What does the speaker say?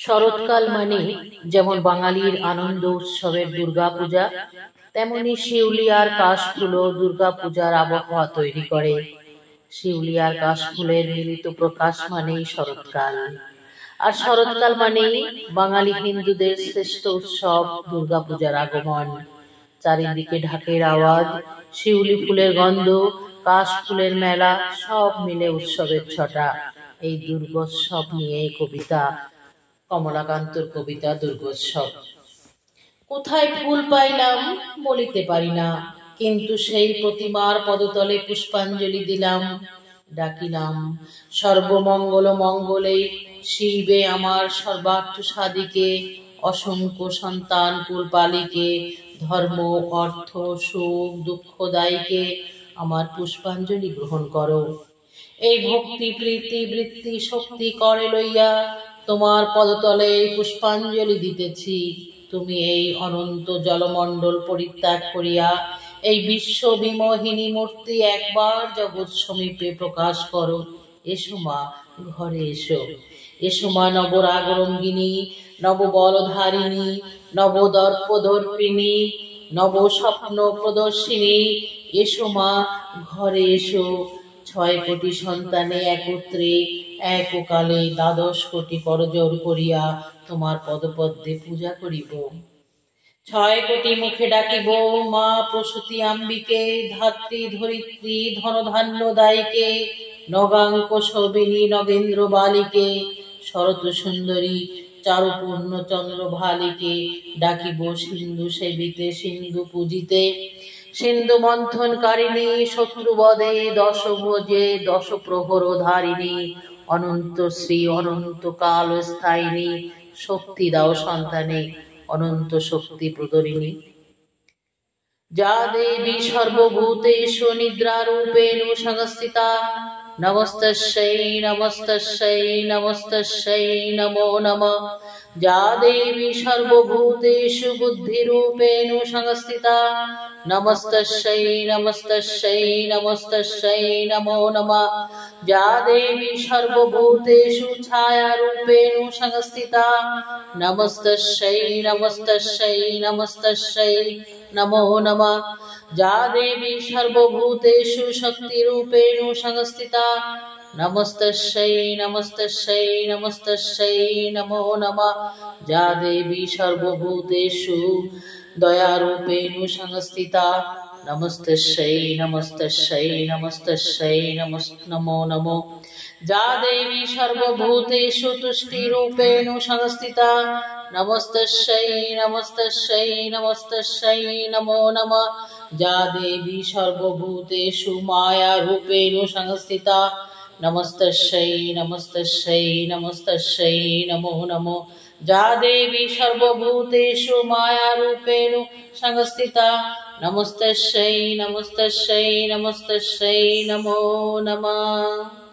শরৎকাল মানে যেমন বাঙালির আনন্দ উৎসবের দুর্গাপূজা, তেমনি শিউলি আর কাশফুলও দুর্গাপূজার আবহাওয়া তৈরি করে। শিউলি আর কাশফুলের মিলিত প্রকাশ মানেই শরৎকাল। আর শরৎকাল মানেই বাঙালি হিন্দুদের শ্রেষ্ঠ উৎসব দুর্গাপূজার আগমন। চারিদিকে ঢাকের আওয়াজ, শিউলি ফুলের গন্ধ, কাশফুলের মেলা, সব মিলে উৎসবের ছটা। এই দুর্গোৎসব নিয়ে কবিতা, কমলাকান্তর কবিতা দুর্গোৎসব। কোথায় ফুল পাইলাম বলিতে পারি না, কিন্তু সেই প্রতিমার পদতলে পুষ্পাঞ্জলি দিলাম। ডাকিলাম সর্বমঙ্গল মঙ্গলে শিবে আমার সর্বার্থ সাধিকে, অসংখ্য সন্তান কুলপালিকে, ধর্ম অর্থ সুখ দুঃখদায়ীকে আমার পুষ্পাঞ্জলি গ্রহণ করো। এই ভক্তি প্রীতি বৃত্তি শক্তি করে লইয়া তোমার পদতলে পুষ্পাঞ্জলি দিতেছি। তুমি এই অনন্ত জলমণ্ডল পরিত্যাগ করিয়া এই বিশ্ব বিমোহিনী মূর্তি একবার জগৎ সমীপে প্রকাশ করো। এসো মা, ঘরে এসো। এসো মা নবরাগরঙ্গিনী, নববলধারিণী, নবদর্পদর্পিণী, নব স্বপ্ন প্রদর্শিনী। এসো মা, ঘরে এসো। 6 কোটি সন্তানে একত্রে এককালে 12 কোটি করজোর করিয়া তোমার পদপদ্মে পূজা করিব। 6 কোটি মুখে ডাকিব মা প্রসূতি আম্বিকে, ধাত্রী ধরিত্রী ধনধান্য দায়িকে, নগাঙ্ক শোভিনী নগেন্দ্র বালিকে, শরৎ সুন্দরী চারুপূর্ণ চন্দ্র ভালিকে। ডাকিব সিন্ধু সেবিতে সিন্ধু পূজিতে, সিন্ধু মন্থনকারিণী শত্রুবদে 10 ভোজে 10 প্রহর ধারিণী, অনন্ত শ্রী অনন্ত কাল স্থায়িনী, শক্তি দাও সন্তানে অনন্ত শক্তি প্রদরিণী। যা দেবী সর্বভূতেষু নিদ্রারূপেণ সংস্থিতা, নমস্তস্যৈ নমস্তস্যৈ নমস্তস্যৈ নমো নমঃ। যা দেবী সর্বভূতেষু বুদ্ধিরূপেণ সংস্থিতা, নমস্তস্যৈ নমস্তস্যৈ নমস্তস্যৈ নমো নমঃ। যা দেবী সর্বভূতেষু ছায়ারূপেণ সংস্থিতা, নমস্তস্যৈ নমস্তস্যৈ নমস্তস্যৈ নমো নমঃ। যা দেবী সর্বভূতেষু শক্তিরূপেণ সংস্থিতা, নমস্তস্যৈ নমস্তস্যৈ নমস্তস্যৈ নমো নমঃ। যা দেবী সর্বভূতেষু দয়ারূপেণ সংস্থিতা, নমস্তস্যৈ নমস্তস্যৈ নমস্তস্যৈ নমো নমঃ। যা দেবী সর্বভূতেষু তুষ্টিরূপেণ সংস্থিতা, নমস্তস্যৈ নমস্তস্যৈ নমস্তস্যৈ নমো নমঃ। যা দেবী সর্বভূতেষু মায়ারূপেণ সংস্থিতা, নমস্তস্যৈ নমস্তস্যৈ নমস্তস্যৈ নমো নমঃ। যা দেবী সর্বভূতেষু মায়ারূপেণ সংস্থিতা, নমস্তস্যৈ নমস্তস্যৈ নমস্তস্যৈ নমো নমঃ।